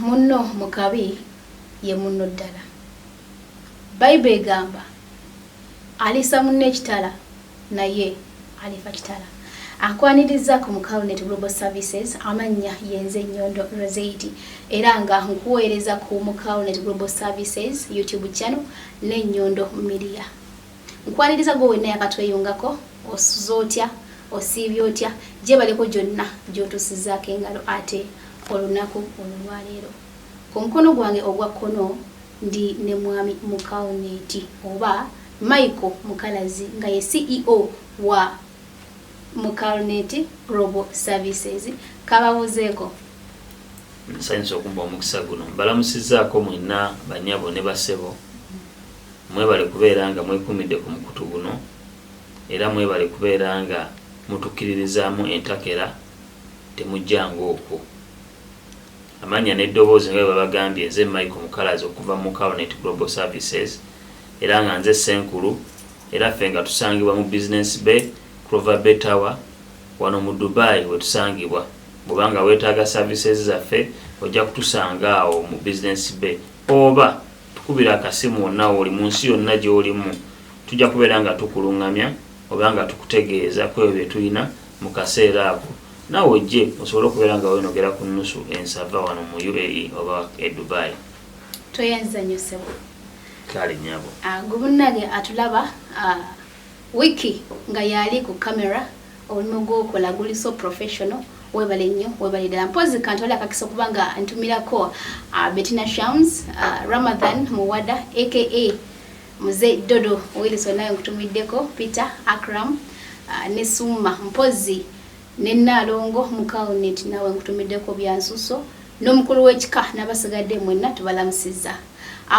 Munno mukabi ye munno ddala. Bible egamba alisa munne ekitala naye alifa kitala. Ankwaniriza ku Mukalunate Global Services amanya yenze Nyondo Rozet era nga nkuweereza ku Mukalunate Global Services YouTube channel ne Nyondo Media. Nkwaniriza go wenna yakatweyungako osuzotya osibyotya je baleko jonna jotusizaako engalo ate olunaku olwaleero. Ku mukono gwange ogwa kkono ndi ne mwami Mukalunate oba Michael Mukalazi nga ye CEO wa Mukalunate Global Services. Kababuzeeko. Nsanyusa okumba omukisa guno. Mbalamusizaako mwenna banyabo ne basebo. Mwebale kubeera nga mwekumidde ku mukutu guno era mwebale kubeera nga mutukkiririzaamu entakera temujjanga okwo. Amanya n'eddoboozi nga babagambye nze Michael Mukalazi okuva mu Mukalunate Global Services era nga nze Senkulu era ffe nga tusangibwa mu Business Bay Clover Bay Tower wano mu Dubai we tusangibwa. Bw'obanga weetaaga services zaffe ojja kutusanga awo mu Business Bay oba tukubira akasimu wonna oli mu nsi yonna gy'olimu tujja kubeera nga tukulungamya oba nga tukutegeeza ku ebyo bye tulina mu kaseera ako naawe ojje osobole okubeera nga weenogera ku nnusu ensava wano mu UAE oba e Dubai. Toyanza nnyo ssebo. Kale nnyabo. Gubunnage atulaba wiki nga yali ku camera omulimu gw'okola guli so professional. Webale nnyo webale ddala mpozi kantola akakisa kubanga ntumirako Bettina Shams Ramadan Muwada aka Muze Dodo Wilson naye nkutumiddeko Peter Akram ne Suma mpozi ne Nalongo Mukalunate nawe nkutumiddeko byansuso n'omukulu w'ekika n'abasigadde mwenna tubalamusiza.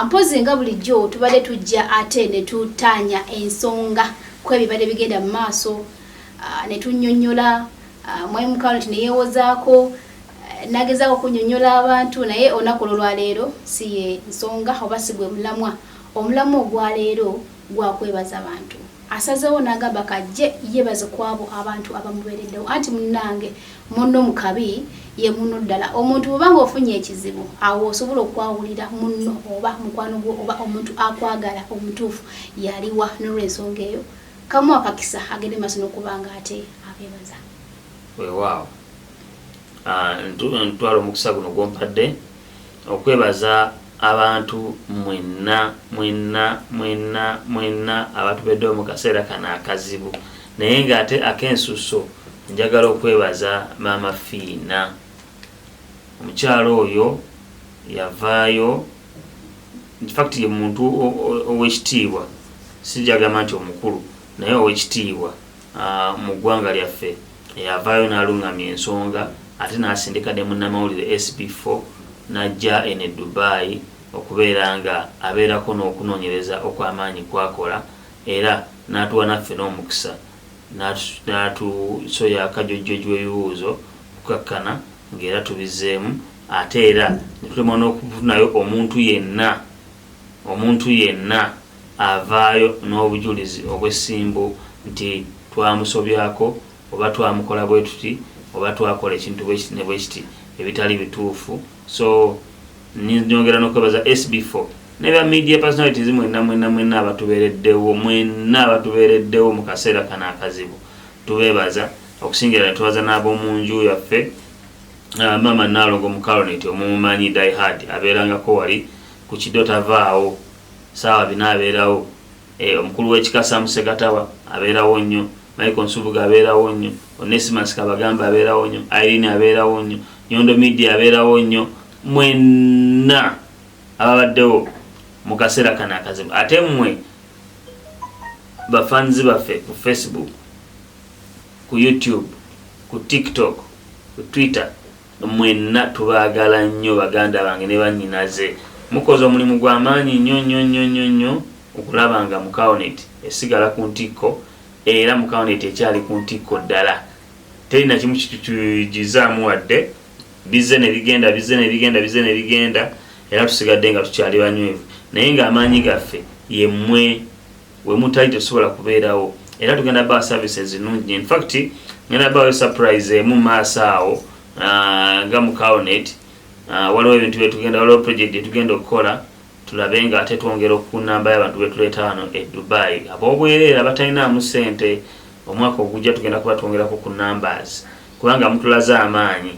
Mpozi nga bulijjo tubadde tujja ate ne tutanya ensonga kwebibadde bigenda mu maaso ne tunnyonnyola mwe Mukalunate ne yeewozaako nagezaako kunnyonnyola abantu naye olunaku olwaleero si ye nsonga oba si gwe mulamwa. Omulamu ogwaleero gwakwebaza abantu. Asazeewo n'agamba kajje yeebaze ku abo abantu abamubeereddewo anti munnange munno mukabi ye munno ddala. Omuntu bw'obanga ofunye ekizibu awo osobola okwawulira munno oba mukwano gwo oba omuntu akwagala omutuufu yaliwa n'olw'ensonga eyo kamu akakisa agende maaso n'okubanga ate abeebaza. Weewaawo ntwala omukisa guno gwompadde okwebaza abantu mwenna abatubeddewo mu kaseera kano akazibu naye ng'ate ak'ensuso njagala okwebaza maama Fiina. Omukyalo oyo yavaayo infact ye muntu ow'ekitiibwa sijagamba nti omukulu naye ow'ekitiibwa mu ggwanga lyaffe yavaayo n'alungamya ensonga ate n'asindika ne munnamawulire SB4 n'ajja ene Dubai okubeera nga abeerako n'okunoonyereza okw'amaanyi kwakola era n'atuwa naffe n'omukisa n'atusoya akajojjoji w'ebibuuzo kukakkana ng'era tubizzeemu ate era ne tulema n'okufunayo omuntu yenna avaayo n'obujulizi obw'essimbu nti twamusobyako oba twamukola bwe tuti oba twakola ekintu bwekiti ne bwekiti ebitali bituufu. So nyongera n'okwebaza SB4 ne ba media personalities mwenna abatubeereddewo mu kaseera kano akazibu tubeebaza okusingira ne tubaza n'ab'omu nju yaffe maama Nalongo Mukalunate omumanyi die hard abeerangako wali ku kiddo tavaawo saawa bina abeerawo omukulu w'ekika Samusegatawa abeerawo nnyo Michael Nsubuga abeerawo nnyo Onesimus Kabagamba abeerawo nnyo Irene abeerawo nnyo Nyondo Media abeerawo nnyo mwenna ababaddewo mu kaseera kano akazibu ate mmwe bafanzi baffe ku Facebook ku YouTube ku TikTok ku Twitter mwenna tubaagala nnyo baganda bange ne bannyinaze mukoze omulimu gw'amaanyi nnyo okulaba nga Mukalunate esigala ku ntikko era Mukalunate ekyali ku ntikko ddala terina kimu kitugizaamu wadde bizze ne bigenda era tusigadde nga tukyali banywevu naye ng'amaanyi gaffe yemmwe we mutali tetusobola kubeerawo era tugenda bawa services nnungi. In fact ngenda bawa surprise emu maaso awo nga Mukalunate waliwo ebintu byetugenda waliwo project yetugenda okukola tulabe nga ate twongera okunamba y'abantu betuleeta wano e Dubai ab'obwereere abatalinamu ssente omwaka ogujja tugenda kuba twongerako ku numbers kubanga mutulaze amaanyi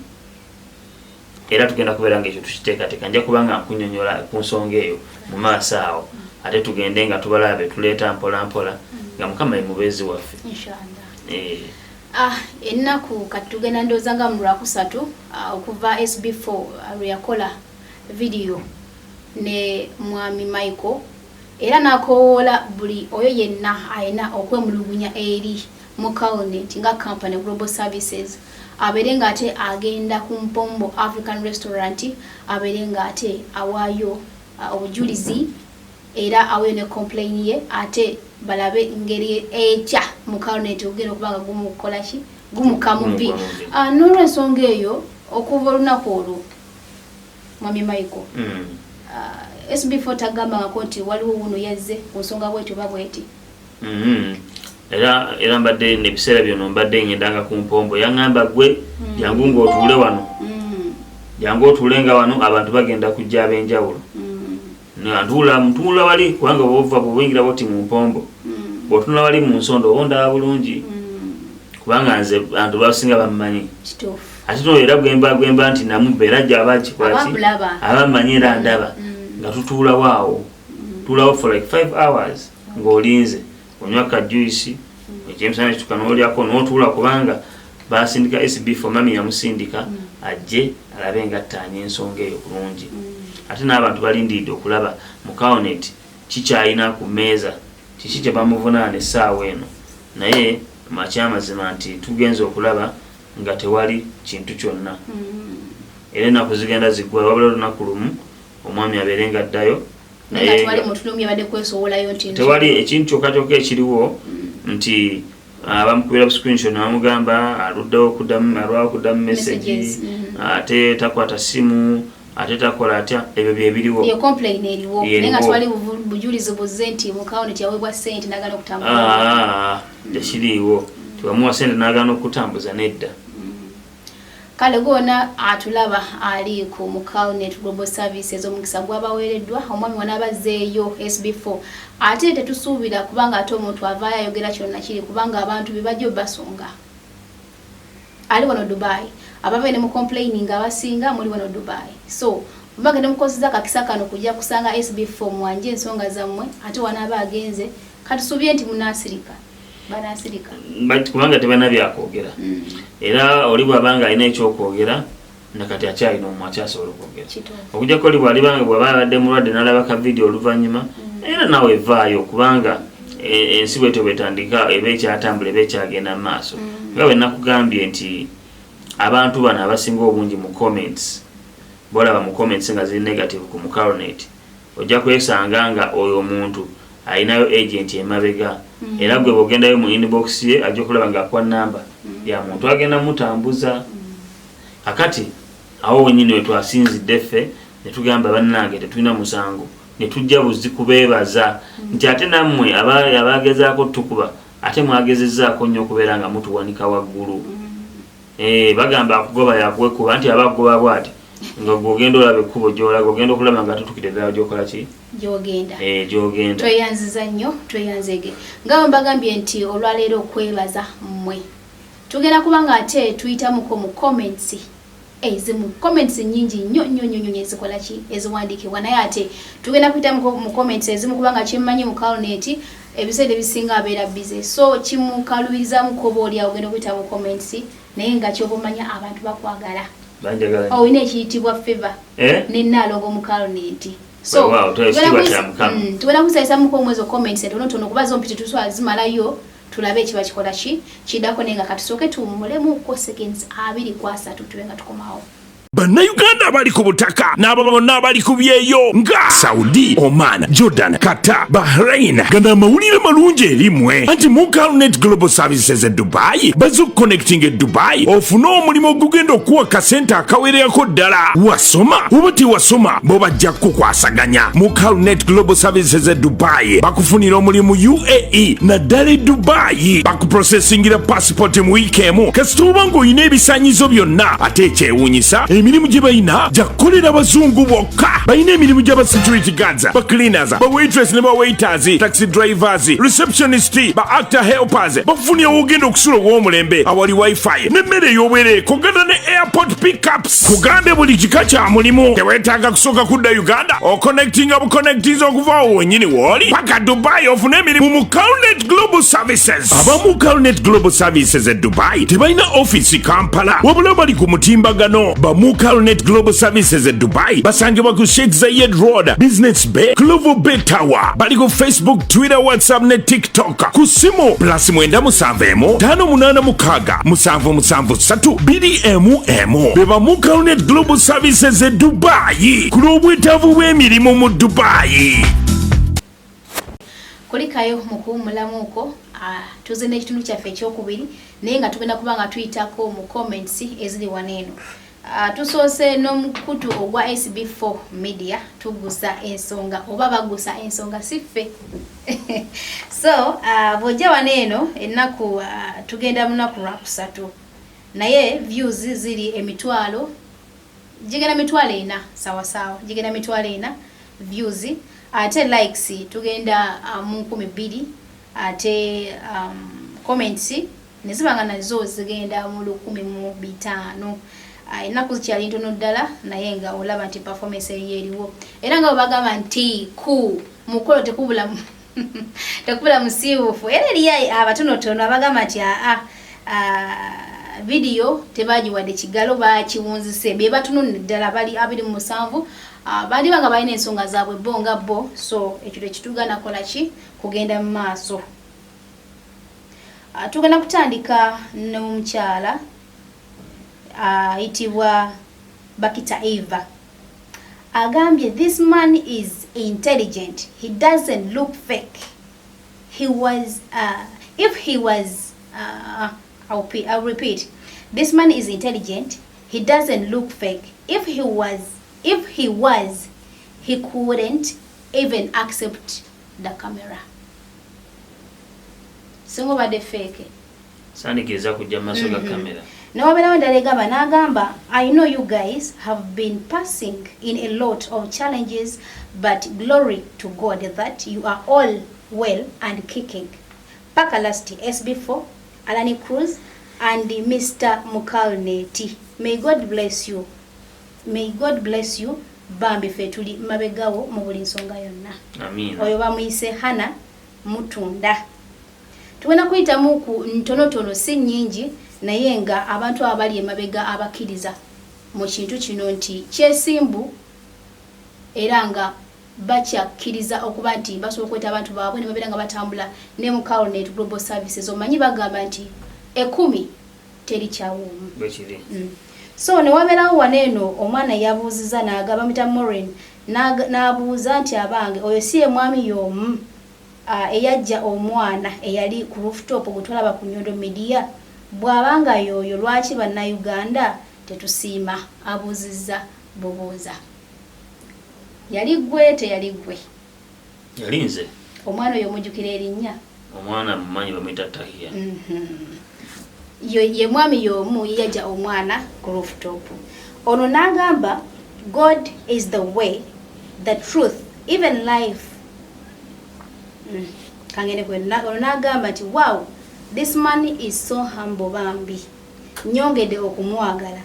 era tugenda kubeera nga ekyo tukiteekateeka nja kubanga nkunyonyola ku nsonga eyo mu maaso awo ate tugende nga tubalabe tuleeta mpola mpola nga Mukama ye mubeezi waffe inshallah. Ennaku kati tugenda ndowooza nga mu Lwakusatu okuva SB4 lweyakola video ne mwami Michael era nakowoola buli oyo yenna ayina okwemulugunya eri Mukalunate nga company Global Services abere nga ate agenda ku Mpombo African Restaurant abere nga ate awaayo obujulizi era awe ne complain ye ate balabe ngeri echa Mukalunate ogenda okubanga gumukola ki gumukamubi n'olwensonga eyo okuva olunaku olwo mwami Michael SB4 tagamba nti waliwo wuno yazze ku nsonga bwetyo babweti era mbadde nebiseera byonna mbadde ngendanga ku Mpombo yaŋŋamba gwe jangu ng'otuule wano jangu otuulenga wano abantu bagenda kujja ab'enjawulo ntuula wali kubanga bw'ova bw'oyingira bwoti mu Mpombo bw'otunula wali mu Nsondo obondaba bulungi kubanga nze abantu basinga bammanyi ate no era gwemba nti namubba era ajja abakikolaki abammanyi era ndaba nga tutuulawo awo tuulawo for like 5 hours ng'olinze onywa ka juice ekyemisana kituka n'olyako n'otuula kubanga basindika SB4 mami yamusindika ajje alabe nga attaanya ensonga eyo bulungi ate n'abantu balindiridde okulaba Mukalunate kikyalina ku mmeeza kiki kye bamuvunaana essaawa eno naye makyamazima nti tugenza okulaba nga tewali kintu kyonna era ennaku zigenda ziggwa wabula olunaku lumu omwami abeere nga addayo naye tewali ekintu kyokka ekiriwo nti bamukubira bu screenshot bamugamba alwawo okuddamu message ate takwata simu ate takola atya ebyo byebiriwo ye complain eriwo nenga twali bujulizo buzze nti Mukalunate yaweebwa ssente nagana okutambuza tekiriiwo tiwamuwa ssente nagana okutambuza nedda kale gona atulaba ali ku Mukalunate Global Services omukisa gwabaweereddwa omwami wanabazzeeyo SB4 ate tetusuubira kubanga ate omuntu avaayo ayogera kyonna kiri kubanga abantu bibajjo basonga ali wano Dubai abave ne mu complaining abasinga muri wano Dubai so bagende mukozeza kakisa kano kujja kusanga SB4 mwanje ensonga zammwe ate wanaba agenze katusubye nti munasirika banasirika kubanga tebana byakwogera era oli bwabanga alina ekyokwogera nakati akyalina omwacha asobola okwogera okujja ko oli bwalibanga bwaba abadde mulwadde n'alaba ka video oluvannyuma era nawe vaayo kubanga ensi bwetyo bwetandika eba ekyatambula eba ekyagenda mu maaso nga bwe nakugambye nti abantu bano abasinga obungi mu comments bolaba mu comments nga ziri negative ku Mukalunate ojja kwesanga nga oyo omuntu alinayo agent emabega era gwe bogendayo mu inbox ye ajja okulaba nga akwa namba ya muntu agenda mutambuza akati awo wenyini we twasinzidde ffe ne tugamba bannange tetulina musango ne tujja buzi kubeebaza nti ate nammwe abagezaako tukuba ate mwagezezzaako nnyo okubeera nga mutuwanika waggulu bagamba akugoba yakwekuba nti abagoba bwati nga gogenda olabe ekkubo gyolaga ogenda okulaba nga tutukire ddala gyokola ki gyogenda tweyanziza nnyo tweyanzege nga mbagambye nti olwaleero okwebaza mmwe tugenda kubanga ate tuyitamuko mu comments ezimu comments nyingi nnyo ezikola ki eziwandiikibwa naye ate tugenda kuyitamuko mu comments ezimu kubanga kimmanyi Mukalunate ebiseera ebisinga abeera busy so kimukalubirizamu koba oli ogenda okuyita mu comments naye nga kyobomanya abantu bakwagala olina ekiyitibwa favor nenaalongo Mukalunate so tugenda kusayisa muko omwezi comments entonotono kuba zompi tetuswala zimalayo tulabe ekiba kikola ki kiddako naye nga katusooke tuwummulemu ko seconds 2 tuwe nga tukomawo Bannayuganda abali ku butaka n'abo bonna abali ku byeyo nga Saudi, Oman, Jordan, Qatar, Bahrain gana amawulire malungi erimwe anti Mukalunate Global Services Dubai bazo connecting Dubai ofuna omulimu ogugenda okuwa kasente akawererako ddala wasoma oba tiwasoma bo bajja kukwasaganya Mukalunate Global Services Dubai bakufunira omulimu UAE naddala Dubai bakuprocessingira passport mu week emu kasita oba ng'olina ebisaanyizo byonna ate ekyewuunyisa emirimu gye balina gyakukolera abazungu bokka. Balina emirimu gy'aba security guards, ba cleaners, ba waitress ne ba waiters, taxi drivers, receptionist, ba actor helpers. Bafunye ogenda okusula ow'omulembe awali wifi n'emmere ey'obwere kogenda ne airport pickups. Kugambe buli kika kya mulimu. Teweetaaga kusooka kudda Uganda oconnectinga buconnectinza okuva awo wennyini w'oli paka Dubai ofune emirimu mu Mukalunate Global Services. Aba Mukalunate Global Services e Dubai tebalina office Kampala wabula bali ku mutimbagano. Ba Mukalunate Global Services e Dubai basangibwa ku Sheikh Zayed Road, Business Bay, Clover Bay Tower. Bali ku Facebook, Twitter, WhatsApp ne TikTok. Ku simu +771 586 773 2mm. Beba Mukalunate Global Services e Dubai ku lw'obwetaavu bw'emirimu mu Dubai. Kulikayo mukuwumulamuuko tuze n'ekitundu kyaffe ekyokubiri naye nga tugenda kuba nga tuyitako mu comments eziri waneeno. Tusoose n'omukutu ogwa SB4 Media tugusa ensonga oba bagusa ensonga siffe. So bw'ojja waneeno ennaku tugenda mu nnaku lwakusatu naye views ziri emitwalo jigenda mitwalo 4 sawasawa jigenda mitwalo 4 views. Ate likes tugenda mu 12 ate comments nezibanga nazo zigenda mu 15. Ennaku zikyali ntono ddala naye nga olaba nti performance eriwo era nga bagamba nti ku mukolo tekubula musiibufu era eriyo abatonotono abagamba nti video tebagiwadde kigalo bakiwunzise be batunone ddala bali 27 bali banga balina ensonga zaabwe bonga bo. So ekyo tekitugana kola ki kugenda mu maaso. Tugenda kutandika n'omukyala itibwa Bakita Eva. Agambye this man is intelligent, he doesn't look fake. He was if he was I'll repeat, this man is intelligent, he doesn't look fake. If he was, he couldn't even accept the camera. Singo bade fake. Sanikiriza kujja maso ga camera. No bela ndalegamba nagamba, I know you guys have been passing in a lot of challenges, but glory to God that you are all well and kicking. Paka last SB4, Alani Cruz and Mr. Mukalunate. May God bless you. May God bless you. Bambi fetuli mabegawo mu buli nsonga yonna. Amin. Oyo bamuyise Hana Mutunda. Tugenda kuyitamu ku ntonotono si nnyingi naye nga abantu abali emabega abakkiriza mu kintu kino nti kyesimbu era nga bakyakkiriza okuba nti basobola okweta abantu baabwe ne babeera nga batambula ne Mukalunate Global Services. Omanyi bagamba nti 10 teri kyawumu. So ne wabeerawo waneeno omwana yabuuziza n'agaba mita Morin n'abuuza nti abange oyo si ye mwami y'omu eyajja omwana eyali ku rooftop gutwalaba ku Nyondo Media bw'abanga yoyo lwaki bannayuganda tetusiima? Abuuzizza bubuuza. Yali gwe teyali gwe? Yali nze. Omwana oyo omujjukira erinnya? Omwana mumanyi bamuyita Tahiya. Ye mwami y'omu yajja omwana ku rooftop. Ono n'agamba God is the way, the truth, even life. Kangene kwe ono n'agamba nti wow, this man is so humble bambi. Nyongedde okumwagala.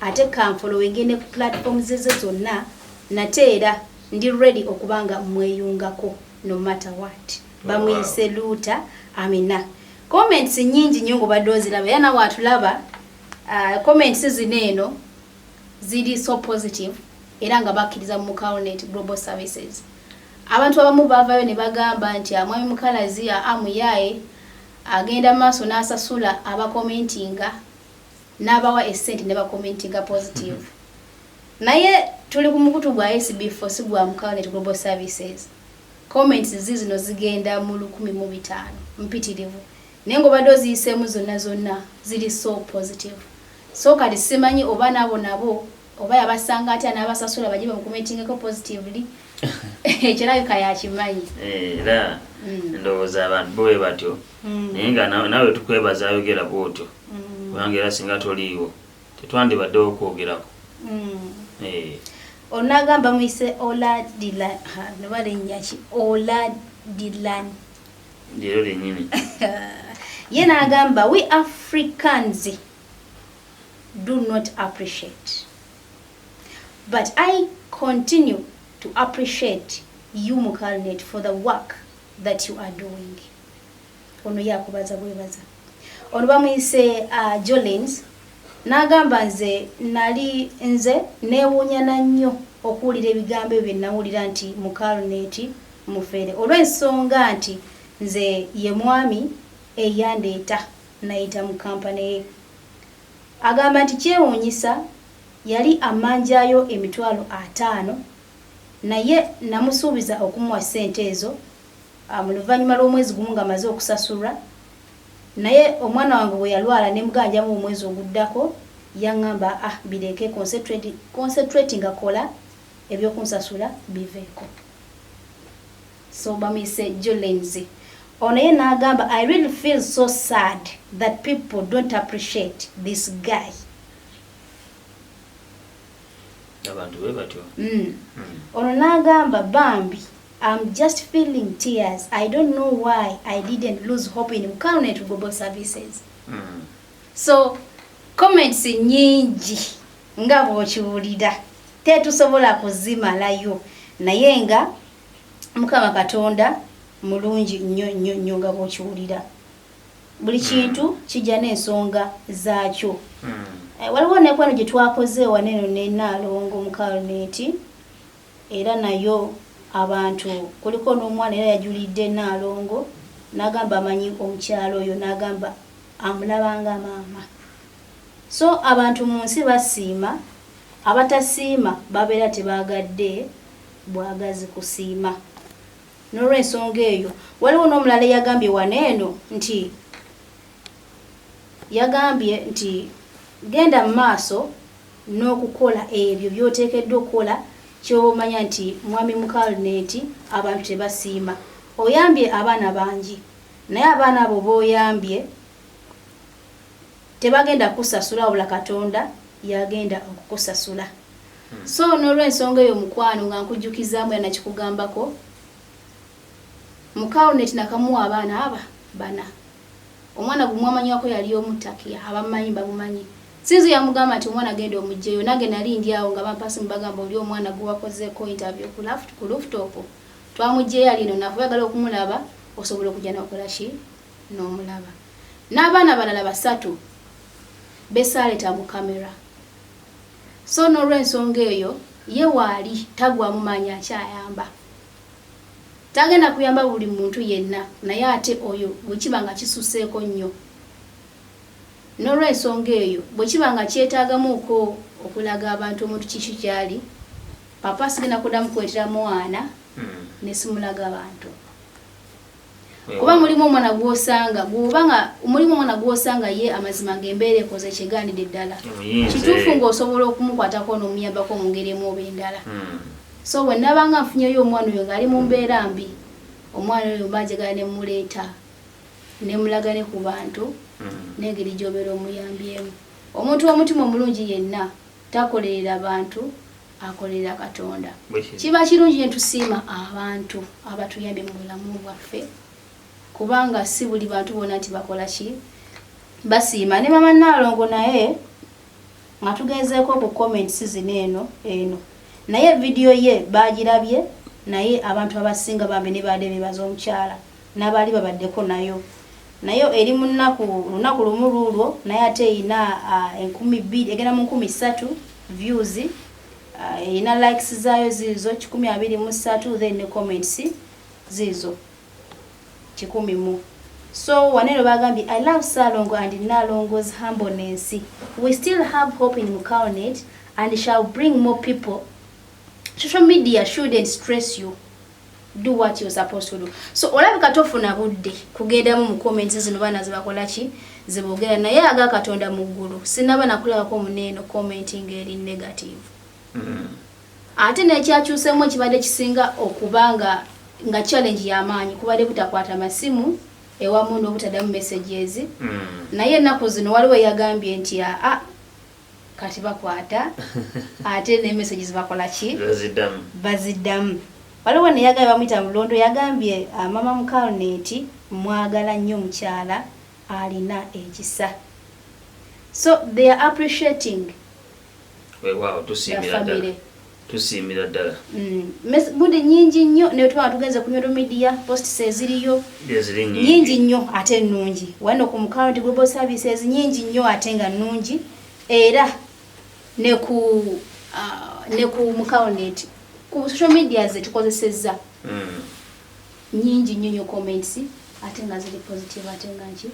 Ate kamfollow ngende ku platforms ze zonna nate era ndi ready okubanga mweyungako no matter what. Bamuyise Luta Amina. Comments nyingi nnyo ngobadde oziraba era nawe atulaba. Comments zineeno ziri so positive era nga bakkiriza mu Mukalunate Global Services. Abantu abamu bavayo ne bagamba nti amwami mukalazi amuyaye agenda maaso n'asasula abakomentinga n'abawa essenti ne bakomentinga positive. Naye tuli ku mukutu gwa SB4 si gwa Mukalunate Global Services. Comments zino zigenda mu 15 mpitirivu. Nengo bado ziyisemu zonna ziri so positive. So kati simanyi oba nabo oba yabasanga ati anabasasula bajiba mu commenting ko positively. Ekirayo kaya kimanyi. Era ndowooza abantu bowe batyo. Naye nga nawe tukwebaza ayogera bwotyo. Kubanga era singa toliiwo tetwandibadde okwogerako. onagamba muise ola dilan nobale nyachi ola dilan ndiro lenyini yena agamba we Africans do not appreciate, but I continue to appreciate you Mukalunate for the work that you are doing. Ono yakubaza bwebaza ono bamuyise Jolens nagamba nali nze newunya na nnyo okuwulira ebigambo ebyo nawulira nti Mukalunate mufere olw'ensonga nti nze ye mwami eyandeeta nayita mu kampani ye. Agamba nti kyewuunyisa yali amanjayo emitwalo 5 naye namusuubiza okumuwa ssente ezo mu luvannyuma lw'omwezi gumu nga amaze okusasulwa, naye omwana wange bwe yalwala ne muganjamu omwezi oguddako yaŋŋamba bireke concentrating akola ebyokunsasula biveeko. So bamuyise Jolens ono ye n'agamba I really feel so sad that people don't appreciate this guy. Abantu bwe batyo. Ono n'agamba Bambi, I'm just feeling tears. I don't know why I didn't lose hope in Mukalunate Global Services. So comments nyingi nga bw'okiwulira tetusobola kuzimalayo naye nga Mukama Katonda mulungi nnyo nga bw'okiwulira. Buli kintu kijja n'ensonga zaakyo. Waliwo nekwano gye twakoze waneno ne Nalongo Mukalunate era nayo abantu kuliko n'omwana era yajulidde Nalongo n'agamba amanyi omukyalo oyo n'agamba amulabanga maama. So abantu mu nsi basiima, abatasiima babeera tebaagadde bwagazi kusiima. N'olw'ensonga eyo waliwo n'omulala yagambye waneeno nti genda mu maaso n'okukola ebyo by'oteekeddwa okukola ky'omanya nti mwami Mukalunate abantu tebasiima. Oyambye abaana bangi naye abaana abo b'oyambye tebagenda kusasula wabula Katonda yagenda okukusasula. So n'olw'ensonga eyo mukwano nga nkujjukizaamu era nakikugambako Mukalunate nakamuwa abaana aba bana. Omwana gumwamanywako yali omutakiya abamanyi bamumanyi. Sinzi yamugamba nti omwana genda omujjeyo nage nali ndi awo nga bampasi mbagamba oli omwana gwakozeeko interview ku rooftop twamujjeyo ali eno nafuyagala okumulaba osobola okujja n'okola ki n'omulaba. N'abaana balala 3 besaaleta mu kamera. So n'olw'ensonga eyo ye waali tagwamu maanyi akyayamba. Tagenda kuyamba buli muntu yenna naye ate oyo bwe kiba nga kisuseeko nnyo. N'olw'ensonga eyo bwe kiba nga kyetaagamuuko okulaga abantu omuntu kiki kyali papa sigenda kuddamu kwetera mwana ne simulaga abantu. Kuba mulimu omwana gw'osanga gw'obanga mulimu omwana gw'osanga ye amazima ng'embeera ekoze ekigaanidde ddala kituufu ng'osobola okumukwatako n'omuyambako mu ngeri emu oba endala. So bwe nabanga nfunyeyo omwana oyo ng'ali mu mbeera mbi omwana oyo mbajagala ne muleeta ne mulaga ne ku bantu n'engeri gy'obeera omuyambyemu. Omuntu w'omutima omulungi yenna takolerera abantu akolerera Katonda. Kiba kirungi ne tusiima abantu abatuyambye mu bulamu bwaffe kubanga si buli bantu bonna nti bakola ki basiima. Ne mama Nalongo naye nga tugezeeko ku comments zino eno naye video ye bagirabye naye abantu abasinga bambe ne bade bebaza omukyala n'abali babaddeko nayo eri mu lunaku lumu lulwo naye ate ina 12 egenda mu 13 views ina likes zaayo zizo 123 then ne comments zizo 10. So waneno bagambye I love Salongo and Nalongo's humbleness. We still have hope in Mukalunate and shall bring more people. Social media shouldn't stress you. Do what you're supposed to do. So olabika tofuna budde kugendamu mu comments zino bana zibakola ki zibogera naye aga Katonda mu ggulu sinaba nakulabako muneno commenting eri negative. Ate nekyakyusemu ekibadde kisinga okubanga nga challenge y'amaanyi kubadde butakwata masimu ewamu n'obutaddamu messages naye ennaku zino waliwo yagambye nti kati bakwata ate ne messages bakola ki baziddamu waliwo ne yagambye bamuyita Mulondo yagambye mama Mukalunate mwagala nnyo mukyala alina ekisa so they are appreciating wow tusiimira ddala budi nyingi nnyo ne tuba tugenze ku Nyondo Media posts eziriyo nyingi nnyo ate nnungi wano ku Mukalunate Global Services nyingi nnyo ate nga nnungi era ne ku Mukalunate ku social media ze tukozesezza nyingi nnyo comments ate nga ziri positive ate nga nki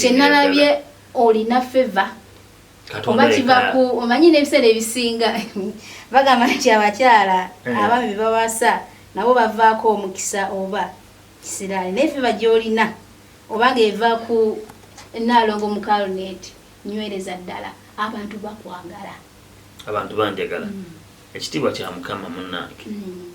kyenalabye olina favor oba kiva ku omanyi n'ebiseera ebisinga bagamba nti abakyala abaami babasa nabo bavaako omukisa oba kisiraani naye favor gy'olina obanga eva ku Nalongo Mukalunate nywereza ddala abantu bakwagala abantu banjagala ekitiibwa kya Mukama munnange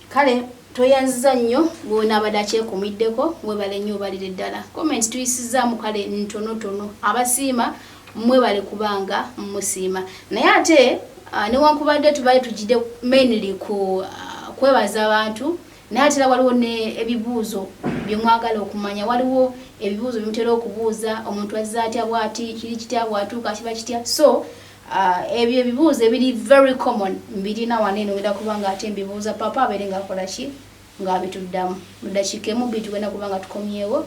kale toyanziza nnyo gwona abadde akyekumiddeko mwebale nnyo obalire ddala comment tuyisizaamu kale ntonotono abasiima mwebale kubanga musiima naye ate newankubadde tubale tugide mainly ku kwebaza abantu naye ate waliwo ne ebibuuzo bye mwagala okumanya waliwo ebibuuzo bimutera okubuuza omuntu azza atya bw'ati kiri kitya bw'atuuka kiba kitya so ebyo ebibuuzo ebiri very common mbirina wanene wenda kubanga ate mbibuuza papa abeere ng'akola ki ng'abituddamu mu ddakiika emu bbiri tugenda kubanga tukomyewo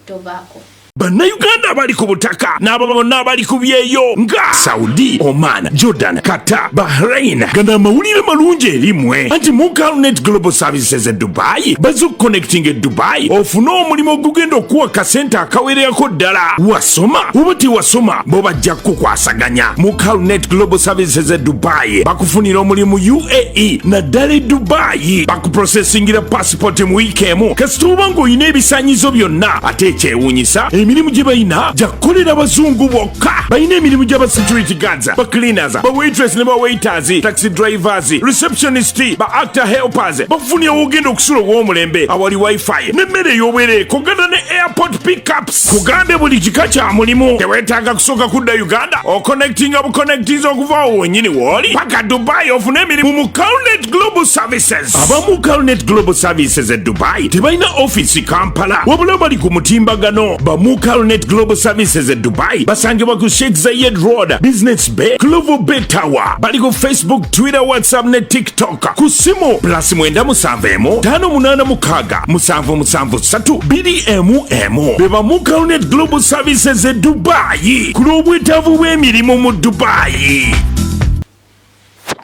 tovaako Bannayuganda abali ku butaka n'abo bonna abali ku byeyo nga Saudi, Oman, Jordan, Qatar, Bahrain gana amawulire malungi erimwe anti Mukalunate Global Services e Dubai bazo connecting e Dubai ofuna omulimu ogugenda okuwa kasente akawererako ddala wasoma oba tewasoma bo bajja kukwasaganya Mukalunate Global Services e Dubai bakufunira omulimu UAE naddala e Dubai bakuprocessingira passport mu wiiki emu kasita oba ng'olina ebisaanyizo byonna ate ekyewuunyisa emirimu gye balina gyakolera abazungu bokka balina emirimu gy'aba security guards ba cleaners ba waitress ne ba waiters taxi drivers receptionist ba actor helpers bafunye ogenda okusula ow'omulembe awali wifi n'emmere ey'obwere kogana ne airport pickups kugambe buli kika kya mulimu teweetaaga kusooka kudda Uganda oconnectinga buconnectings okuva awo wennyini w'oli paka Dubai ofune emirimu mu Mukalunate Global Services aba Mukalunate Global Services e Dubai tebalina office Kampala wabula bali ku mutimbagano ba Mukalunate Global Services e Dubai basangibwa ku Sheikh Zayed Road Business Bay Clover Bay Tower bali ku Facebook Twitter WhatsApp ne TikTok ku simu +97 586 beba Mukalunate Global Services e Dubai ku lw'obwetaavu bw'emirimu mu Dubai.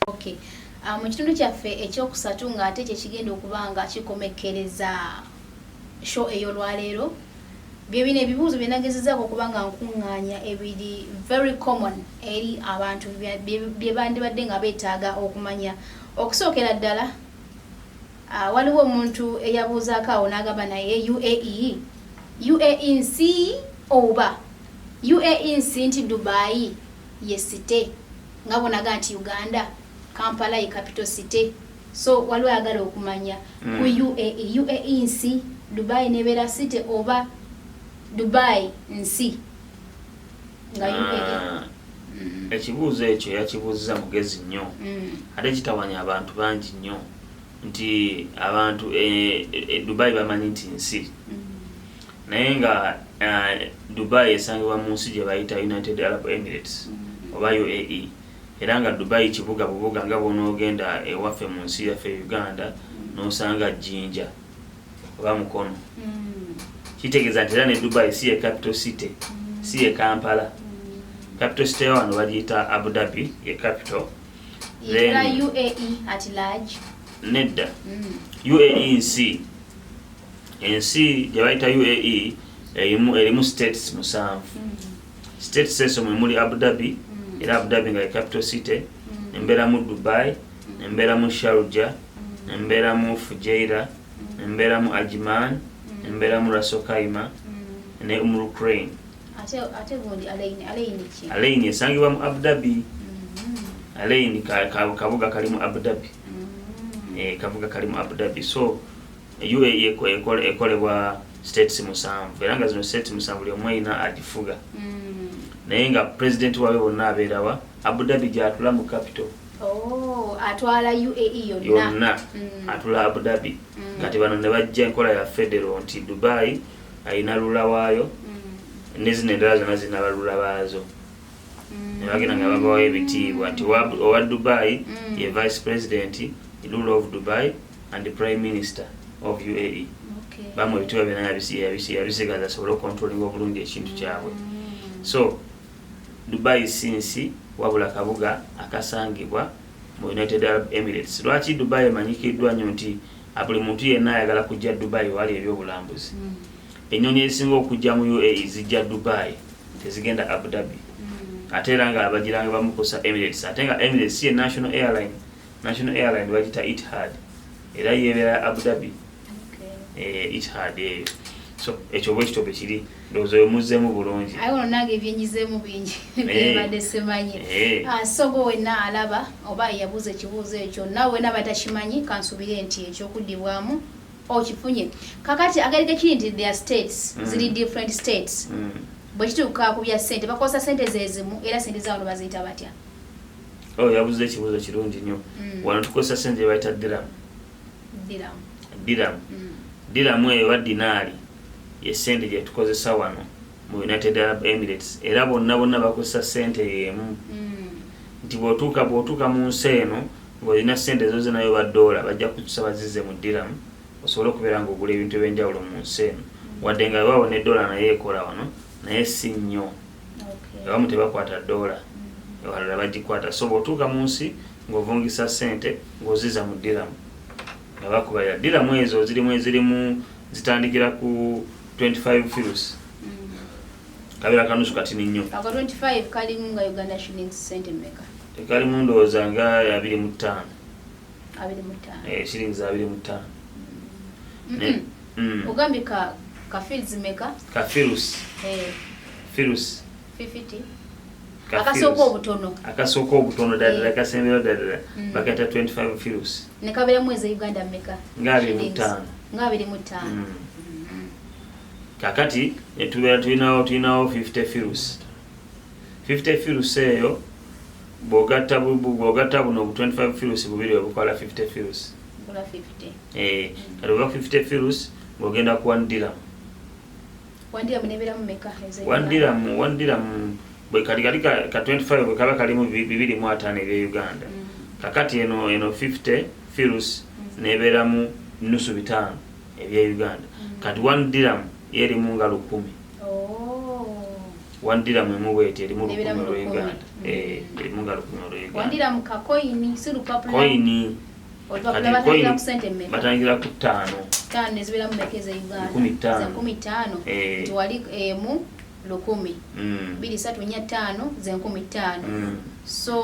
Okay. Mu kitundu kyaffe ekyokusatu ng'ate kye kigenda okubanga kikomekkereza show ey'olwaleero byebino ebibuuzo bye nagezezaako okubanga nkuŋŋaanya ebiri very common eri abantu bye bandibadde nga beetaaga okumanya okusookera ddala waliwo omuntu eyabuuzaako awo n'agamba naye UAE nsi oba UAE nsi nti Dubai ye city nga bonaga nti Uganda Kampala ye capital city so waliwo ayagala okumanya ku UAE nsi Dubai nebeera city oba Dubai nsi nga UAE ekibuuzo ekyo yakibuuziza mugezi nnyo ate kitawanya abantu bangi nnyo nti abantu Dubai bamanyi nti nsi naye nga Dubai esangibwa mu nsi gye bayita United Arab Emirates oba UAE era nga Dubai kibuga bubuga nga bw'onoogenda ewaffe mu nsi yaffe Uganda n'osanga Jinja oba Mukono kitegeeza nti era ne Dubai si ye capital city si ye Kampala capital city wano bagiyita Abu Dhabi ye capital then UAE at large nedda UAE ensi gye bayita UAE erimu states musanvu states ezo mwe muli Abu Dhabi era Abu Dhabi nga ye capital city nembeeramu Dubai nembeeramu Sharjah nembeeramu Fujairah nembeeramu Ajman nembeeramu Ras Al Khaimah ne Ukraine ate gundi Alain esangibwa mu Abu Dhabi Alain kabuga kalimu Abu Dhabi kabuga kalimu Abu Dhabi so UAE ekolebwa states musanvu era nga zino states musanvu lyomwe ina agifuga naye nga president wawe bonna abeerawa Abu Dhabi gyatula mu capital. Atwala UAE yonna atula Abu Dhabi kati bano ne bajja enkola ya federal nti Dubai ayina lula waayo nezina endala zonna zina balula baazo ne bagenda nga babawo ebitiibwa nti owa Dubai ye vice president, the ruler of Dubai and the prime minister of UAE. Bamu ebitiibwa byonna yabisigaza asobole okontrolinga obulungi ekintu kyabwe. So Dubai sinsi wabula kabuga akasangibwa mu United Arab Emirates. Lwaki Dubai emanyikiddwa nnyo nti buli muntu yenna ayagala kujja Dubai wali ebyobulambuzi. Ennyonyi ezisinga okujja mu UAE zijja Dubai, tezigenda Abu Dhabi. Ate era nga abagiranga bamukosa Emirates. Ate nga Emirates ye national airline. National airline bagita Etihad. Era yebeera Abu Dhabi. Etihad eyo. So ekyo bwekityo bwe kiri ndowooza oyo muzzemu bulungi. Aye ono nange ebyenyizeemu bingi byebadde simanyi. So gwe wenna alaba oba yabuuza ekibuuzo ekyo nawe wenna batakimanyi kansubire nti ekyokuddibwamu okifunye. Kakati agalike kiri nti their states ziri different states. Bwe kituuka ku bya ssente bakozesa ssente zezimu era ssente zaabo baziyita batya? Yabuuza ekibuuzo kirungi nnyo. Wano tukozesa ssente bayita dirham. Dirham eyo wa dinaari ye ssente gye tukozesa wano mu United Arab Emirates era bonna bakozesa ssente y'emu. Nti bw'otuuka mu nsi eno ng'olina ssente zo nayo ba dola bajja kutusaba zizze mu dirham osobole okubeera ng'ogula ebintu eby'enjawulo mu nsi eno wadde nga waawo ne dola naye ekola wano naye si nnyo. Abamu tebakwata dola abalala bagikwata. So bw'otuuka mu nsi ng'ovungisa ssente ng'oziza mu dirham nga bakubalira. Dirham ezo zirimu zitandikira ku 25 filos. Kabira kanusu katini nnyo. Ako 25 kalimu nga Uganda shillings cent mmeka? Kalimu ndowooza nga 25. 25. Shillings 25. Ogambye ka fields mmeka? Ka filos. Filos 50. Akasooka obutono ddala kasembera ddala bakata 25 filos. Ne kabira mwezi Uganda mmeka? Nga 25. Nga 25. Kakati tulinawo 50 filos. 50 filos eyo bw'ogatta buno 25 filos bubiri obukola 50 filos. Bukola 50. Kati oba 50 filos ng'ogenda ku 1 dirham. 1 dirham nebeeramu mmeka? 1 dirham bwe kali ka 25 bwe kaba kalimu 2.5 ebya Uganda. Kakati eno 50 filos nebeeramu nusu 5 ebya Uganda. Kati 1 dirham erimu nga 10. 1 dirham emu bweti erimu 10 olwa Uganda. Erimu nga 10 olwa Uganda. 1 dirham ka coin si lupapula. Coin. Batangira ku 5. 5 nezibeeramu mmeka eza Uganda? 15. Nti wali emu 10. 2, 3, 4, 5 ze 15. So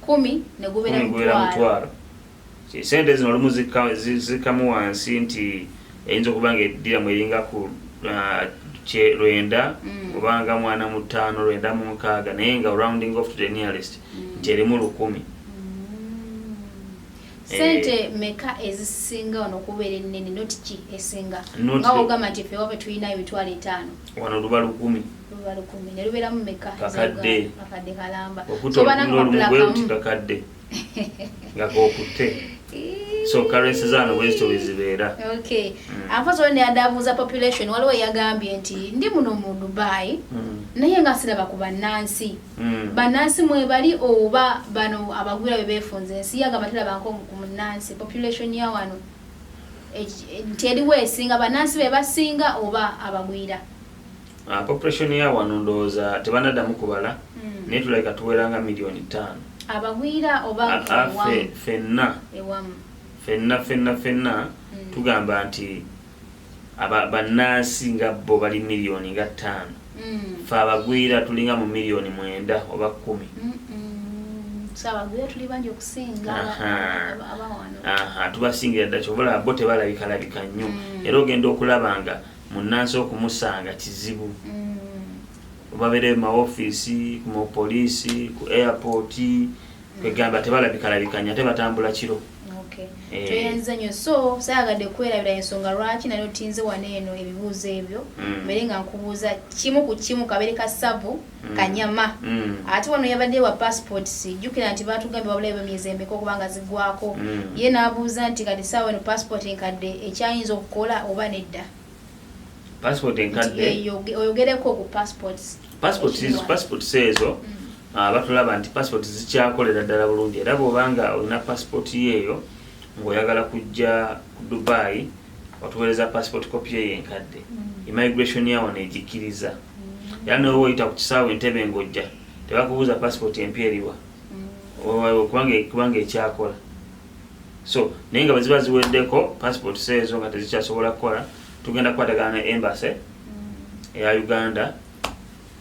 10 ne gubeera mutwalo. Sente zino olumu zikamu wansi nti eyinza okuba nga eddiramu eringa ku 9 obanga 45 96 naye nga rounding off to the nearest nti erimu 10. Sente meka ezisinga wano okubeera ennene noti ki esinga? Nga ogamba nti ffe wabe tulina emitwalo 5. Wano luba 10. Ne lubeeramu mmeka? Kakadde kalamba. Okuti kakadde nga kokutte. So currency zano bwezito bezibeera. Okay. Afaso ne adabuza population waliwo yagambye nti ndi muno mu Dubai naye nga siraba ku bannansi. Bannansi mwe bali oba bano abagwira bebefunze ensi yagamba teraba nko ku munnansi population ya wano. Nti eriwo esinga bannansi be basinga oba abagwira. Population ya wano ndowooza tebanaddamu kubala naye tulabika tuweranga milioni 5. Abagwira oba fenna tugamba nti bannansi nga bo bali milioni nga 5. Fe abagwira tulinga mu milioni 9 oba 10. Abagwira tuli bangi okusinga tubasingira dda kyobola bo tebalabika nnyo era ogenda okulaba nga munnansi okumusanga kizibu. Babeere mu office, mu police, ku airport, kwegamba tebalabika ate batambula kiro. Okay. Tuyenza nnyo so sayagadde kwerabira ensonga lwaki nalyo tinze waneeno ebibuuzo ebyo mbere nga nkubuuza kimu ku kimu kabere ka savu kanyama ate wano yabadde wa passports jjukira nti baatugambye wabulayo emyezi emeka okubanga ziggwako ye n'abuuza nti kati saawa eno passport enkadde ekyayinza okukola oba nedda passport enkadde oyogereko ku passports ezo batulaba nti passport zikyakolera ddala bulungi era bw'obanga olina passport yeeyo ng'oyagala kujja ku Dubai watuweereza passport copy yeeyo enkadde immigration yawo neegikkiriza era newe woyita ku kisaawe entebe ng'ojja tebakubuuza passport empya eriwa kubanga ekyakola so naye nga bwe ziba ziweddeko passport ezo nga tezikyasobola kukola tugenda kukwatagana ne embassy eya Uganda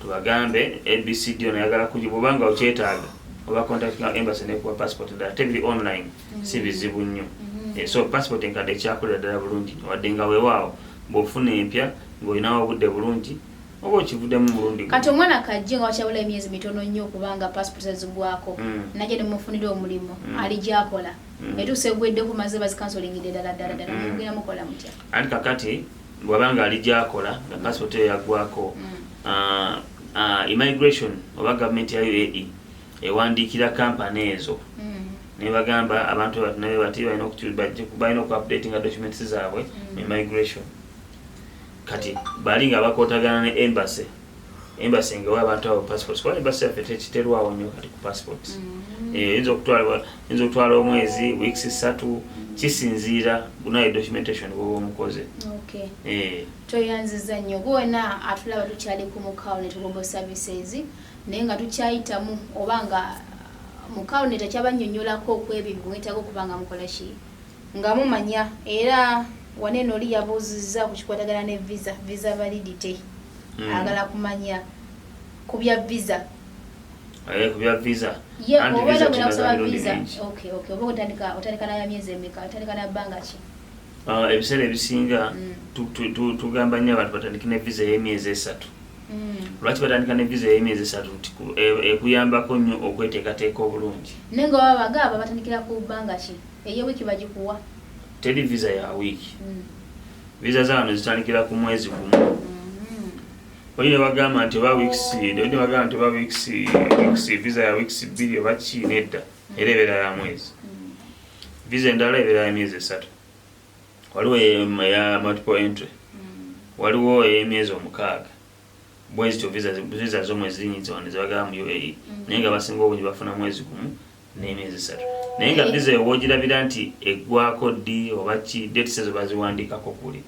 tubagambe ABCD onayagala kugibubanga okyetaaga oba contact embassy nekuwa passport ndala tebiri online si bizibu nnyo so passport enkadde ekyakolera ddala bulungi wadde nga weewaawo bw'ofuna empya ng'olinawo obudde bulungi oba okivuddemu bulungi kati omwana kajje nga wakyabula emyezi mitono nnyo okubanga passport zigwako najje nemufunira omulimu ali gyakola etuuse egweddeku maze bazikansolingidde ddala mugenda mukola mutya anti kakati bw'abanga ali gyakola nga passport eyo yaggwako immigration oba government ya UAE ewandiikira kampani ezo nebagamba abantu nabe bati balina okuupdatinga documents zaabwe mu immigration kati bali nga bakootagana ne embassy ngawa abantu abo passports kuba embassy yaffe tekiterwawo nnyo kati ku passports yinza okutwala omwezi weeks 3 kisinziira gunayo documentation bwoba omukoze tweyanziza nnyo gwona atulaba tukyali ku Mukalunate Global Services naye nga tukyayitamu oba nga Mukalunate kyabannyonnyolako okwebyo bimwetaaga okubanga mukola ki nga mumanya era waneeno oli yabuuzizza ku kikwatagana ne visa validity agala kumanya ku bya visa oba otandika nayo myezi emeka otandika na bbanga ki ebiseera ebisinga tugamba nnyo abantu batandika ne visa y'emyezi 3 lwaki batandika ne visa y'emyezi 3 ekuyambako nnyo okweteekateeka obulungi naye nga baba bagamba batandikira ku bbanga ki ey'ewiiki bagikuwa teri visa ya wiiki visa zaano zitandikira ku mwezi gumu oyine bagamba nti oba weeks visa ya weeks 2 oba ki nedda era ebeera ya mwezi visa endala ebeera ya myezi 3 waliwo ya multiple entry waliwo ey'emyezi 6 bwezityo visa z'omwezi zinyinza wano zebagaba mu UAE naye nga basinga obungi bafuna mwezi gumu n'emyezi 3 naye nga visa woogirabira nti eggwako ddi oba ki dates ezo baziwandiikako kuli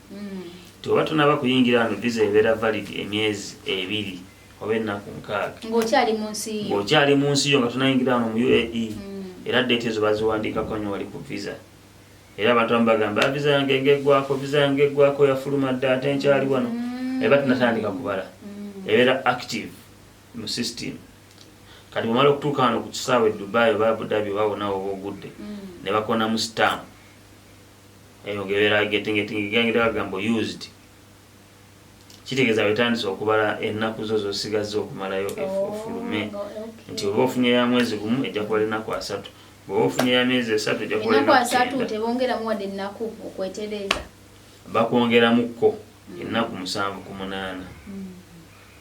oba tunaba kuyingira wano visa ebeera valid emyezi 2 oba ennaku 6 ng'okyali mu nsi yo nga tunayingira wano mu UAE era date ezo baziwandiikako nnyo wali ku visa era abantu abamu bagamba visa yange eggwako yafuluma dda ate nkyali wano eba tunatandika kubala ebeera active mu system kati bwemala okutuuka wano ku kisaawe Dubai oba Abu Dhabi oba bonawo oba ogudde ne bakonamu stamp eyo ngebeera getting bagamba used kitegeeza wetandise okubala ennaku zo zosigaze okumalayo ofulume nti oba ofunye ya mwezi gumu ejja kuba ennaku 3 bw'oba ofunye ya myezi 3 ejja kuba ennaku 3 tebongeramu wadde ennaku okwetereeza bakwongeramuko ennaku 7 ku 8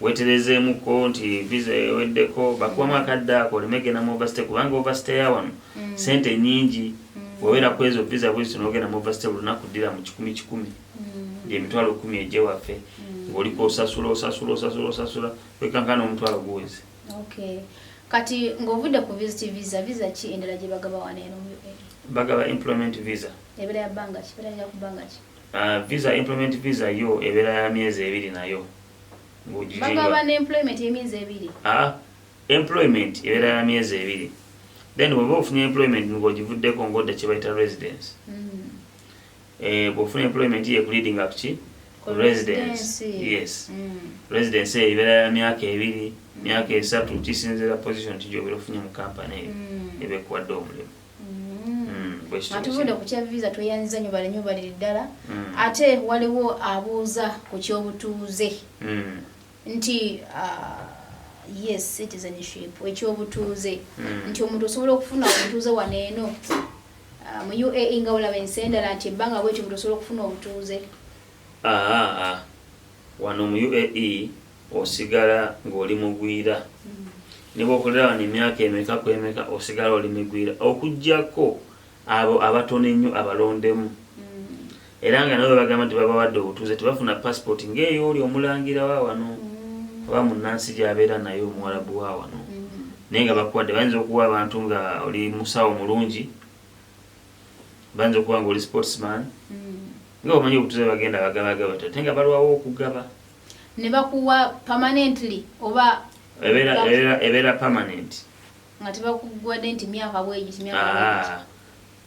weterezeemuko nti visa eweddeko bakuwamu akadde ako olemegenda mu overstay kubanga overstay ya wano sente nyingi weweera ku ezo visa bwezi n'ogenda mu overstay buli lunaku ddira mu 10,000 emitwalo 10 ejje waffe ng'oliko osasula wekankana omutwalo guwezi kati ng'ovudde ku visa ki endala gye bagaba waneeno bagaba employment visa ebeera ya bbanga ki ebeera ku bbanga ki visa employment visa yo ebeera ya myezi 2 nayo bagaba ne employment y'emyezi 2 employment ebeera ya myezi 2 then bw'oba ofunye employment ng'ogivuddeko ng'odda kye bayita residence bw'ofuna employment ye kuleading up ki residence yes residence eyo ebeera ya myaka 2 myaka 3 kisinziira position ti gy'obeera ofunye mu kampani eyo eba ekuwadde omulimu atuvudde ku kya visa tweyanziza nnyo baliri ddala ate waliwo abuuza ku kyobutuuze nti yes citizenship ekyobutuuze nti omuntu osobola okufuna obutuuze waneeno mu UAE nga olaba ensendala nti ebbanga bwetyo butosobola okufuna obutuuze. Wano mu UAE osigala ng'oli mugwira. Ne bw'okolera wano emyaka emeka ku emeka osigala oli mugwira okuggyako abo abatono ennyo abalondemu. Era nga nabo bagamba nti babawadde obutuuze tebafuna passport ng'eyo oli omulangira wa wano oba munnansi gy'abeera naye omuwarabu wa wano. Naye nga bakuwadde bayinza okuwa abantu nga oli musawo mulungi, bayinza okuwa nga oli sportsman. Nga omanyi obutuuze bagenda bagabagaba ate nga balwawo okugaba. Ne bakuwa permanently oba ebeera permanent. Nga tebakuwadde nti myaka bwegi myaka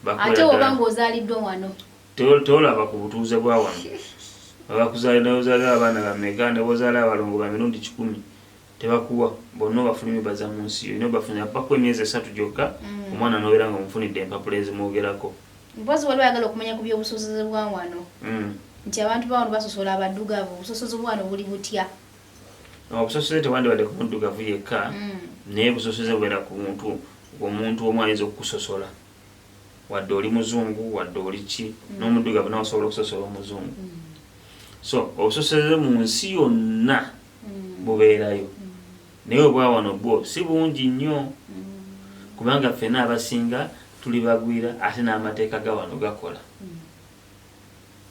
bwegi. Ate oba ng'ozaaliddwa wano. Tolaba ku butuuze bwa wano. Abakuzaalira abaana bameka ne bozaala abalongo ba mirundi 10 tebakuwa bonna bafuna baza mu nsi yo. Bafuna pako emyezi 3 gyokka omwana n'obeera nga omufunidde empapula ezimwogerako. Mpozi waliwo ayagala okumanya ku by'obusosoze bwa wano. Nti abantu bawano basosola abaddugavu. Obusosoze bwa wano buli butya? Obusosoze tewandibadde ku muddugavu yekka naye busosoze bubeera ku omuntu omu ayinza okukusosola. Wadde oli muzungu wadde oli ki n'omuddugavu nawe osobola okusosola omuzungu. So obusosoze mu nsi yonna bubeerayo. Naye obwa wano bwo si bungi nnyo kubanga ffenna abasinga tuli bagwira ate n'amateeka ga wano gakola.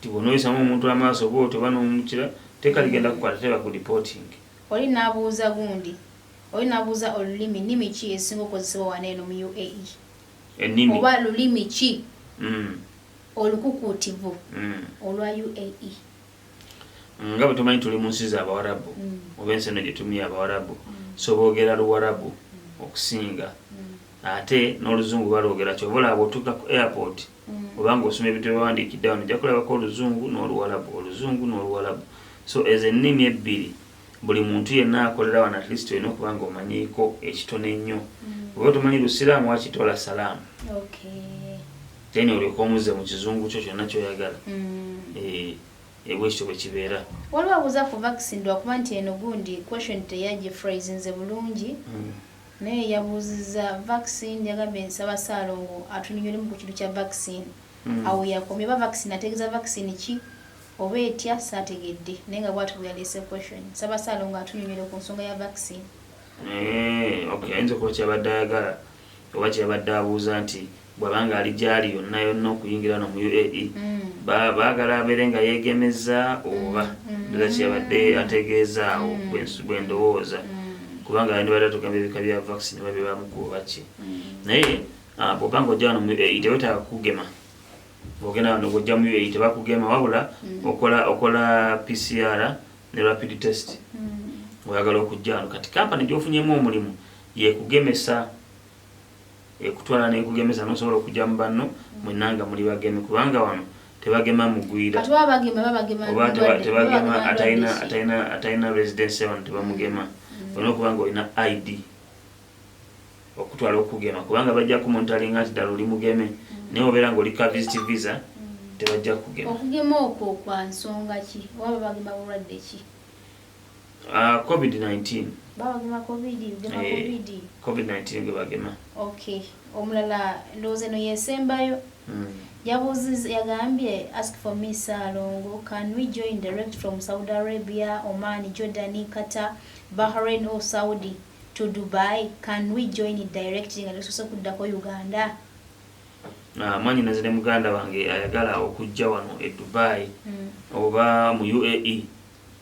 Tibonoyisamu omuntu amaaso bw'otyo oba n'omukira teeka ligenda kukwata teba ku reporting. Oli n'abuuza gundi. Oli n'abuuza olulimi nnimi ki esinga okukozesebwa wano eno mu UAE? Ennimi oba lulimi ki olukukuutivu olwa UAE? Nga bwe tumanyi tuli mu nsi z'Abawarabu oba ensi eno gye tumya Abawarabu so boogera Luwarabu okusinga ate n'oluzungu balwogera kyobola bw'otuuka ku airport obanga osoma ebintu byebawandiikidde wano ojja kulabako oluzungu n'Oluwarabu oluzungu n'Oluwarabu. So ezo ennimi ebbiri buli muntu yenna akolera wano at least olina okuba nga omanyiiko ekitono ennyo. Oba tomanyi Lusiraamu wakitola salaamu. Teni olyoka omuzze mu kizungu kyo kyonna kyoyagala. Ebwekityo bwe kibeera. Waliwo abuuza ku vaccine lwakuba nti eno gundi question teyagiphrase nze bulungi naye yabuuzizza vaccine yagambye nsaba Ssaalongo atunyunyulemu ku kintu kya vaccine. Awo yakomye ba vaccine ategeeza vaccine ki oba etya saategedde naye nga bw'atyo bwe yaleese question. Nsaba Ssaalongo atunyunyule ku nsonga ya vaccine. Okay, ayinza okuba kyabadde ayagala oba kyabadde abuuza nti bw'abanga ali gyali yonna yonna okuyingira no mu UAE baagala abeere nga yeegemeza oba ndoza kyabadde ategeezaawo bwe ndowooza kubanga nibadde tugamba ebika bya vaccine babe bamukuba ki. Naye bw'obanga ojja wano mu UAE tewetaaga kugema. Bw'ogenda wano ng'ojja mu UAE tebakugema wabula okola PCR ne rapid test. Oyagala okujja wano kati kampani gy'ofunyemu omulimu yekugemesa ekutwala n'ekugemesa n'osobola okujja mu banno mwenanga muli bageme kubanga wano tebagema mugwira. Oba tebagema atayina residence wano tebamugema. Olina okuba nga olina ID okutwala okugema kubanga bajja kumontalinga nti ddala oli mugeme naye obeera nga oli ka visit visa tebajja kugema. Okugema okwo kwa nsonga ki oba bagema bulwadde ki? COVID-19. Bagema COVID-19 gwe bagema. Okay. Omulala ndowooza eno yesembayo. Yabuuziza yagambye ask for me Ssaalongo, can we join direct from Saudi Arabia, Oman, Jordan, Qatar, Bahrain or Saudi to Dubai? Can we join it directly nga tusoose kuddako Uganda? Mwanyi nazine muganda wange ayagala okujja wano e Dubai oba mu UAE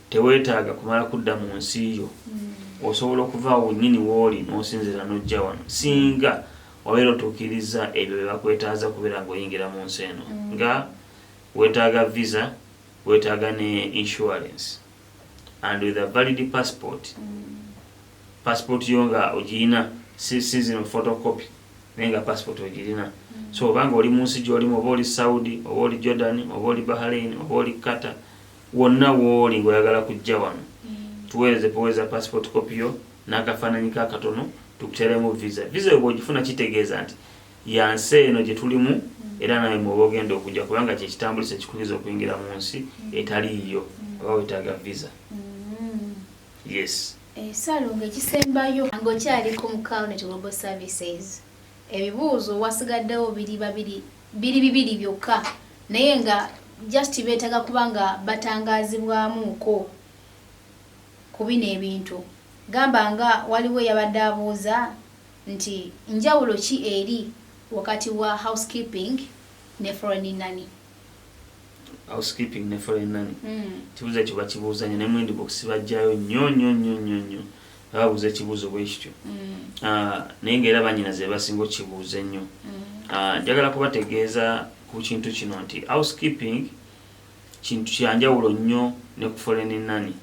teweetaaga kumala kudda mu nsi yo. Osobola okuvaawo nnyini wooli n'osinzira n'ojja wano singa wabeera otuukiriza ebyo bye bakwetaaza kubeera ng'oyingira mu nsi eno nga weetaaga visa weetaaga ne insurance and with a valid passport. Passport yo nga ogirina si zino photocopy naye nga passport ogirina. So obanga oli mu nsi gy'olimu oba oli Saudi oba oli Jordan oba oli Bahrain oba oli Qatar wonna wooli ng'oyagala kujja wano tuweereze poweza passport copy yo n'akafaananyi kakatono tukuteeremu visa. Visa yo bw'ogifuna kitegeeza nti ya nsi eno gye tulimu era nawe mw'oba ogenda okujja kubanga kye kitambulisa ekikubiriza okuyingira mu nsi etaliiyo oba weetaaga visa. Yes. Ssaalongo ekisembayo ng'okyali ku Mukalunate Global Services ebibuuzo wasigaddewo biri babiri bibiri byokka naye nga just beetaga kubanga batangazibwamuko ku bino ebintu. Gamba nga waliwo yabadde abuuza nti njawulo ki eri wakati wa housekeeping ne foreign nanny. Housekeeping ne foreign nanny. Kibuuzo ekyo bakibuuza nnyo ne mu inbox bajjayo nnyo. Babuuza ekibuuzo bwekityo. Naye ng'era bannyinaze basinga okibuuza ennyo. Njagala kubategeeza ku kintu kino nti housekeeping kintu kyanjawulo nnyo ne ku foreign nanny.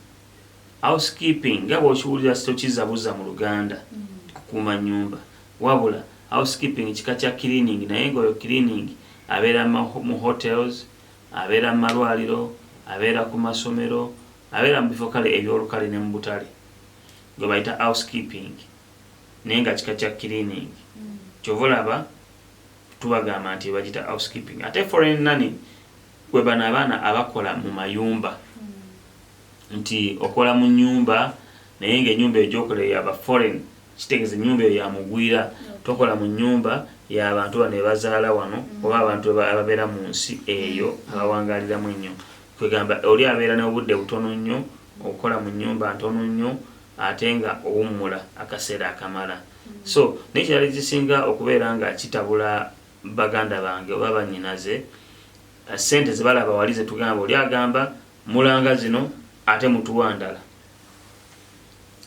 Housekeeping nga bw'okiwulira tokizabuza mu Luganda kukuuma nnyumba, wabula housekeeping kika kya cleaning, naye ng'oyo cleaning abeera mu hotels, abeera mu malwaliro, abeera ku masomero, abeera mu bifo kale ebyolukale ne mu butale, gwe bayita housekeeping, naye nga kika kya cleaning. Kyova olaba tubagamba nti bagita housekeeping. Ate foreign nanny gwe bano abaana abakola mu mayumba, nti okola mu nyumba naye ng'ennyumba egyokola yaba foreign, kitegeeza ennyumba eyo yamugwira. Tokola mu nyumba y'abantu bano bazaala wano oba abantu ababeera mu nsi eyo abawangaliramu ennyo. Kwegamba oli abeera n'obudde butono nnyo, okola mu nyumba ntono nnyo, ate nga owummula akaseera akamala. So n'ekirala ekisinga okubeera nga kitabula baganda bange oba bannyinaze, ssente ze balaba wali ze tugamba, oli agamba mulanga zino ate mutuwandala.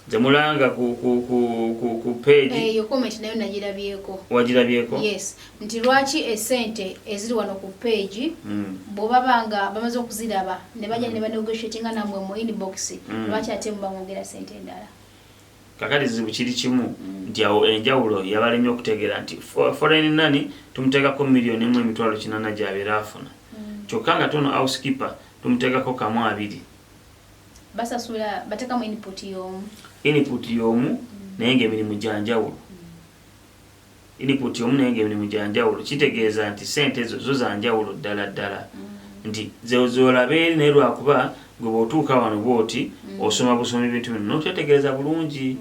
Ze mulanga ku page yo comment nayo nagirabyeko. Wagirabyeko? Yes. Nti lwaki esente eziri wano ku page bwoba banga bamaze okuziraba ne bajja ne banegotiatinga namwe mu inbox, lwaki ate mubamwogera sente endala? Kakati zibu kiri kimu nti awo enjawulo yabalemye okutegeera nti foreign nanny tumuteekako $1,800,000 gy'abeera afuna. Kyokka nga tono housekeeper tumuteekako $200,000. Basasula batekamu input y'omu naye ng'emirimu gya njawulo. Input y'omu naye ng'emirimu gya njawulo. Kitegeeza nti ssente ezo zo za njawulo ddala. Nti zolabe eri naye lwakuba gwe bw'otuuka wano bw'oti osoma busomi bintu bino n'otetegereza bulungi.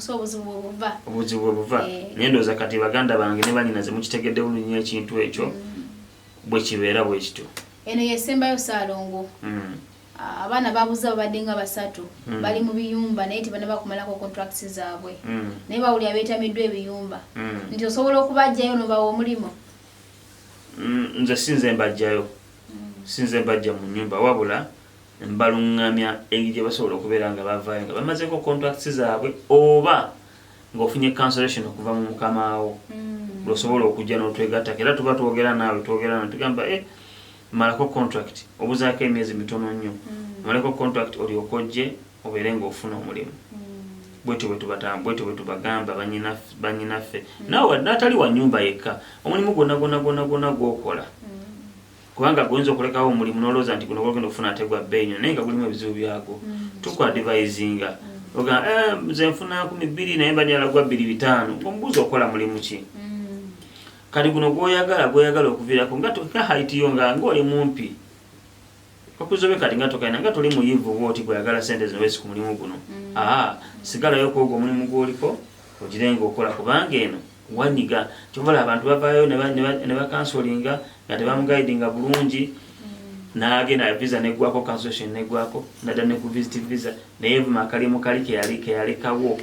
Obuzibu bwe buva. Naye ndowooza kati baganda bange ne bannyinaze mukitegedde bulungi ekintu ekyo bwe kibeera bwe kityo. Eno yesembayo Saalongo. Abaana babuza babadde nga 3 bali mu biyumba naye tibana bakumalako contracts zaabwe. Naye bawuli abeetamiddwa ebiyumba. Nti osobola okubajjayo n'obawa omulimu? Nze sinze mbajja mu nnyumba, wabula mbalungamya engeri gye basobola okubeera nga bavaayo nga bamazeko contracts zaabwe oba ng'ofunye cancellation okuva mu mukamaawo. Lw'osobola okujja n'otwegattako era tuba twogera naawe tugamba malako contract obuzaako emyezi mitono nnyo, malako contract olyoke ojje obeere ng'ofuna omulimu. Bwetyo bwe tubagamba bannyinaffe. Naawe n'atali wa nnyumba yekka, omulimu gwonna gw'okola, kubanga goyinza okulekawo omulimu n'olowooza nti guno gwogenda okufuna ate gwa bbeeyi nnyo naye nga gulimu ebizibu byagwo. Tukwadvisinga ogamba nze nfuna 2,000 naye mbanyala gwa 2,500. Omubuuza okola mulimu ki? Kati guno gw'oyagala okuviirako nga height yo nga ng'oli mumpi. Okuzobe kati nga tokaina nga toli muyivu bw'oti gw'oyagala ssente zino weesi ku mulimu guno. Sigalayo kwogwo omulimu gw'oliko ogire ng'okola, kubanga eno wanyiga. Kyobola abantu bavaayo ne bakansolinga nga tebamugaidinga bulungi, n'agenda visa neggwako, cancellation neggwako, nadda ne ku visit visa naye vuma akalimu kali keyalekawo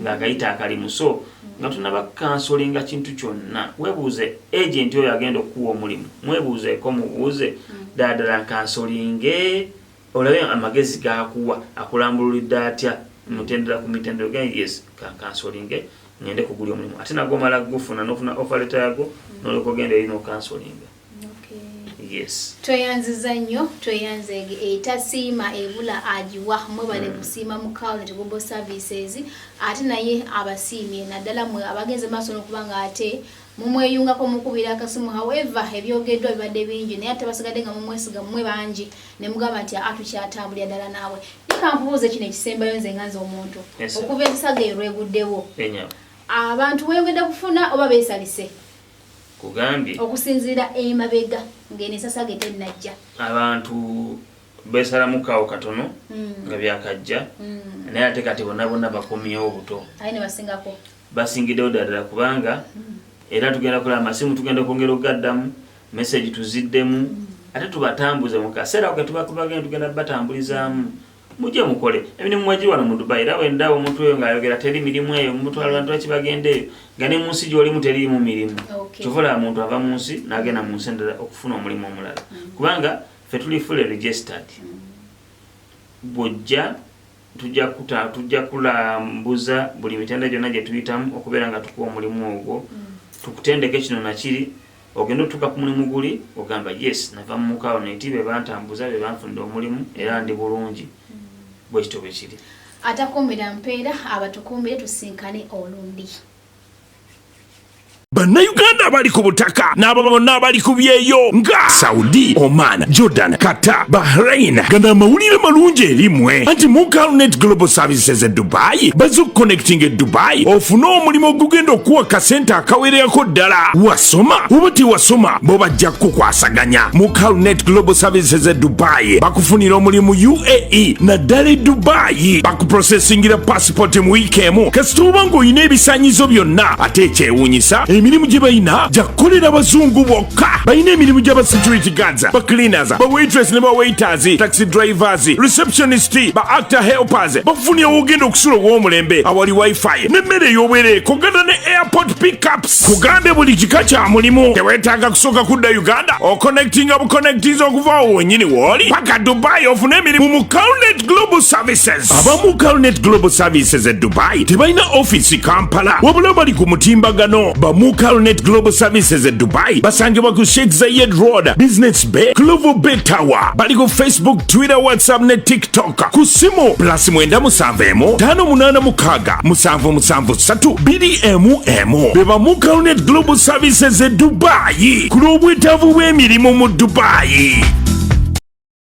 ng'agayita akalimu. So nga tunabakansolinga kintu kyonna, weebuuze agent oyo agenda okukuwa omulimu, mwebuuzeeko mubuuze ddala nkansolinge olabe amagezi g'akuwa akulambululidde atya mutendera ku mitendero ga yes kansolinge ngende kugulya omulimu, ate nagwo omala gufuna n'ofuna offer letter yagwo n'olyoka ogenda eri n'okansolinga. Yes. Tweyanziza nnyo, tweyanzege etasiima ebula agiwa mwebale kusiima Mukalunate Global Services, ate naye abasiimye naddala mwe abagenze maaso n'okubanga ate mumweyungako mukubira akasimu. However ebyogeddwa bibadde bingi naye ate basigadde nga mumwesiga mmwe bangi ne mugamba nti atukyatambulira ddala naawe. Nikampubuuza kino ekisembayo nze nga nze omuntu okuva ensaga eyo lweguddewo abantu weyongedde kufuna oba beesalise kugambye okusinziira emabega ng'eno ensasaga tennajja. Abantu beesalamukawo katono nga byakajja naye ate kati bonna bakomyewo buto. Aye ne basingako basingiddewo ddala kubanga era tugenda kola amasimu tugenda okwongera okugaddamu message tuziddemu ate tubatambuze mu kaseera ke tubakubagenda tugenda batambulizaamu mujje mukole emirimu mwaji wano mu Dubai era wenda omuntu oyo ng'ayogera teri mirimu eyo omuntu abantu bakibagendeeyo nga ne mu nsi gy'olimu teriimu mirimu kyovola muntu ava mu nsi n'agenda mu nsi endala okufuna omulimu omulala kubanga ffe tuli fully registered bw'ojja tujja kulambuza buli mitenda gyonna gye tuyitamu okubeera nga tukuwa omulimu ogwo tukutendeke kino nakiri ogenda otuuka ku mulimu guli ogamba yes nava mu Mukalunate be bantambuza be banfunira omulimu era ndi bulungi bwekito bwe kiri atakuumira mpeera abatukuumire tusinkane olundi Bannayuganda abali ku butaka n'abo bonna abali ku byeyo nga Saudi, Oman, Jordan, Qatar, Bahrain gana amawulire malungi erimwe anti Mukalunate Global Services Dubai bazo connecting Dubai ofuna omulimu ogugenda okuwa kasente akawererako ddala wasoma oba tewasoma bo bajja kukwasaganya Mukalunate Global Services Dubai bakufunira omulimu UAE naddala Dubai bakuprocessingira passport mu wiikeemu kasita oba ng'olina ebisaanyizo byonna ate ekyewuunyisa emirimu gye balina gyakukolera abazungu bokka balina emirimu gy'aba security guards ba cleaners ba waitress ne ba waiters taxi drivers receptionist ba actor helpers bafunira ogenda okusula ow'omulembe awali wifi n'emmere ey'obwere kogana ne airport pickups kugambe buli kika kya mulimu teweetaaga kusooka kudda Uganda oconnectinga buconnectinza okuva awo wennyini w'oli paka Dubai ofune emirimu mu Mukalunate Global Services aba Mukalunate Global Services Dubai tebalina office Kampala wabula bali ku mutimbagano ba Mukalunate Global Services Dubai basangibwa ku Sheikh Zayed Road Business Bay Clover Bay Tower bali ku Facebook Twitter WhatsApp ne TikTok ku simu +97 586 beba Mukalunate Global Services Dubai ku lw'obwetaavu bw'emirimu mu Dubai.